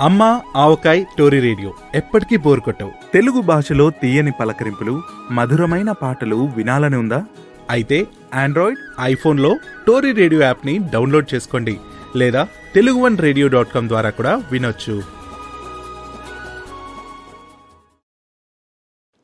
అమ్మ ఆవకాయ్ టోరీ రేడియో ఎప్పటికీ బోర్ కొట్టవు. తెలుగు భాషలో తీయని పలకరింపులు, మధురమైన పాటలు వినాలని ఉందా? అయితే ఆండ్రాయిడ్, ఐఫోన్లో టోరీ రేడియో యాప్ని డౌన్లోడ్ చేసుకోండి, లేదా teluguvanradio.com ద్వారా కూడా వినొచ్చు.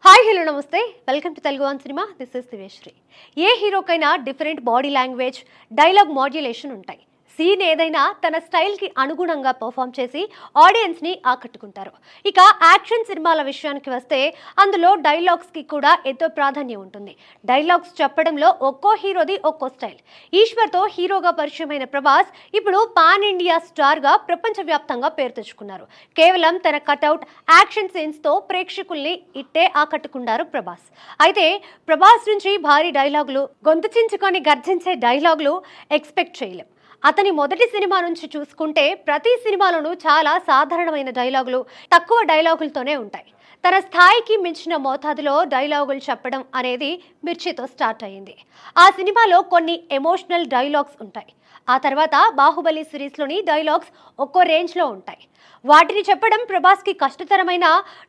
హాయ్ హలో నమస్తే, welcome to Telugu one cinema. This is Diveshri. ఏ హీరోకైనా different body language, dialogue modulation ఉంటాయి. సీన్ ఏదైనా తన స్టైల్కి అనుగుణంగా పర్ఫామ్ చేసి ఆడియన్స్ని ఆకట్టుకుంటారు. ఇక యాక్షన్ సినిమాల విషయానికి వస్తే అందులో డైలాగ్స్కి కూడా ఎంతో ప్రాధాన్యం ఉంటుంది. డైలాగ్స్ చెప్పడంలో ఒక్కో హీరోది ఒక్కో స్టైల్. ఈశ్వర్తో హీరోగా పరిచయమైన ప్రభాస్ ఇప్పుడు పాన్ ఇండియా స్టార్గా ప్రపంచవ్యాప్తంగా పేరు తెచ్చుకున్నారు. కేవలం తన కటౌట్, యాక్షన్ సీన్స్తో ప్రేక్షకుల్ని ఇట్టే ఆకట్టుకున్నారు ప్రభాస్. అయితే ప్రభాస్ నుంచి భారీ డైలాగులు, గొంతు చించుకొని గర్జించే డైలాగులు ఎక్స్పెక్ట్ చేయలేం. అతని మొదటి సినిమా నుంచి చూసుకుంటే ప్రతి సినిమాలోనూ చాలా సాధారణమైన డైలాగులు, తక్కువ డైలాగులతోనే ఉంటాయి. తన స్థాయికి మించిన మోతాదులో డైలాగులు చెప్పడం అనేది మిర్చితో స్టార్ట్ అయ్యింది. ఆ సినిమాలో కొన్ని ఎమోషనల్ డైలాగ్స్ ఉంటాయి. ఆ తర్వాత బాహుబలి సిరీస్లోని డైలాగ్స్ ఒక్కో రేంజ్లో ఉంటాయి. వాటిని చెప్పడం ప్రభాస్కి కష్టతరమైన,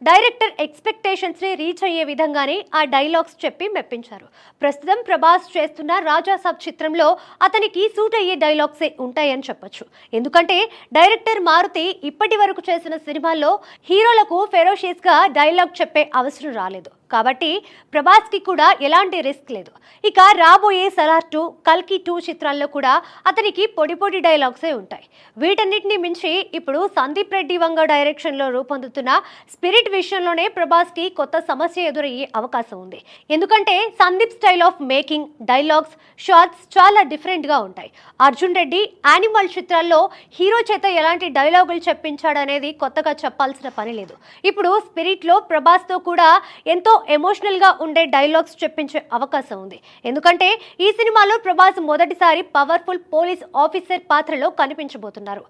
డైరెక్టర్ ఎక్స్పెక్టేషన్స్ని రీచ్ అయ్యే విధంగానే ఆ డైలాగ్స్ చెప్పి మెప్పించారు. ప్రస్తుతం ప్రభాస్ చేస్తున్న రాజాసాబ్ చిత్రంలో అతనికి సూట్ అయ్యే డైలాగ్సే ఉంటాయని చెప్పొచ్చు. ఎందుకంటే డైరెక్టర్ మారుతి ఇప్పటి వరకు చేసిన సినిమాల్లో హీరోలకు ఫెరోషియస్గా డైలాగ్ చెప్పే అవసరం రాలేదు. కాబట్టి ప్రభాస్కి కూడా ఎలాంటి రిస్క్ లేదు. ఇక రాబోయే సలార్ 2, కల్కి 2 చిత్రాల్లో కూడా అతనికి పొడి పొడి డైలాగ్సే ఉంటాయి. వీటన్నిటిని మించి ఇప్పుడు సందీప్ రెడ్డి వంగ డైరెక్షన్లో రూపొందుతున్న స్పిరిట్ విషయంలోనే ప్రభాస్కి కొత్త సమస్య ఎదురయ్యే అవకాశం ఉంది. ఎందుకంటే Sandeep style of making, dialogues, shots చాలా డిఫరెంట్గా ఉంటాయి. అర్జున్ రెడ్డి యానిమల్ చిత్రాల్లో హీరో చేత ఎలాంటి డైలాగులు చెప్పించాడనేది కొత్తగా చెప్పాల్సిన పని లేదు. ఇప్పుడు స్పిరిట్లో ప్రభాస్తో కూడా ఎంతో ఎమోషనల్గా ఉండే డైలాగ్స్ చెప్పించే అవకాశం ఉంది. ఎందుకంటే ఈ సినిమాలో ప్రభాస్ మొదటిసారి పవర్ఫుల్ పోలీస్ ఆఫీసర్ పాత్రలో కనిపించబోతున్నారు.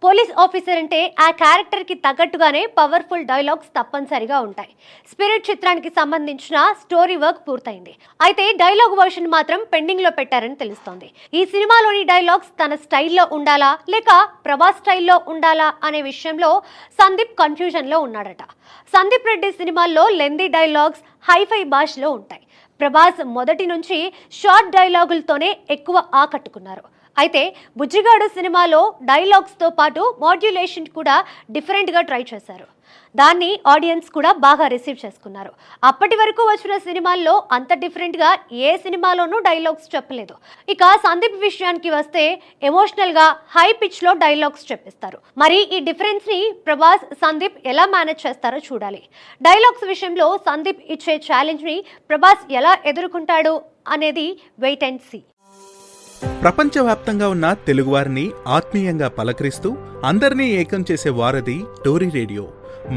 పోలీస్ ఆఫీసర్ అంటే ఆ క్యారెక్టర్కి తగ్గట్టుగానే పవర్ఫుల్ డైలాగ్స్ తప్పనిసరిగా ఉంటాయి. స్పిరిట్ చిత్రానికి సంబంధించిన స్టోరీ వర్క్ పూర్తయింది. అయితే డైలాగ్ వర్షన్ మాత్రం పెండింగ్లో పెట్టారని తెలుస్తోంది. ఈ సినిమాలోని డైలాగ్స్ తన స్టైల్లో ఉండాలా లేక ప్రభాస్ స్టైల్లో ఉండాలా అనే విషయంలో సందీప్ కన్ఫ్యూజన్లో ఉన్నాడట. సందీప్ రెడ్డి సినిమాల్లో లెందీ డైలాగ్స్, హైఫై భాషలో ఉంటాయి. ప్రభాస్ మొదటి నుంచి షార్ట్ డైలాగులతోనే ఎక్కువ ఆకట్టుకున్నారు. అయితే బుజ్జిగాడు సినిమాలో డైలాగ్స్తో పాటు మాడ్యులేషన్ కూడా డిఫరెంట్గా ట్రై చేశారు. దాన్ని ఆడియన్స్ కూడా బాగా రిసీవ్ చేసుకున్నారు. అప్పటి వరకు వచ్చిన సినిమాల్లో అంత డిఫరెంట్గా ఏ సినిమాలోనూ డైలాగ్స్ చెప్పలేదు. ఇక సందీప్ విషయానికి వస్తే ఎమోషనల్గా హై పిచ్లో డైలాగ్స్ చెప్పిస్తారు. మరి ఈ డిఫరెన్స్ని ప్రభాస్, సందీప్ ఎలా మేనేజ్ చేస్తారో చూడాలి. డైలాగ్స్ విషయంలో సందీప్ ఇచ్చే ఛాలెంజ్ని ప్రభాస్ ఎలా ఎదుర్కొంటాడు అనేది వెయిట్ అండ్ సీ. ప్రపంచవ్యాప్తంగా ఉన్న తెలుగువారిని ఆత్మీయంగా పలకరిస్తూ అందరినీ ఏకం చేసే వారధి టోరీ రేడియో.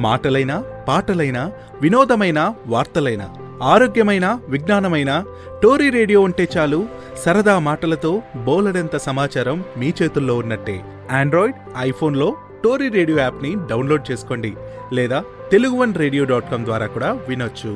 మాటలైనా, పాటలైనా, వినోదమైన, వార్తలైనా, ఆరోగ్యమైన, విజ్ఞానమైన టోరీ రేడియో ఉంటే చాలు. సరదా మాటలతో బోలెడంత సమాచారం మీ చేతుల్లో ఉన్నట్టే. ఆండ్రాయిడ్, ఐఫోన్లో టోరీ రేడియో యాప్ని డౌన్లోడ్ చేసుకోండి, లేదా teluguvanradio.com ద్వారా కూడా వినొచ్చు.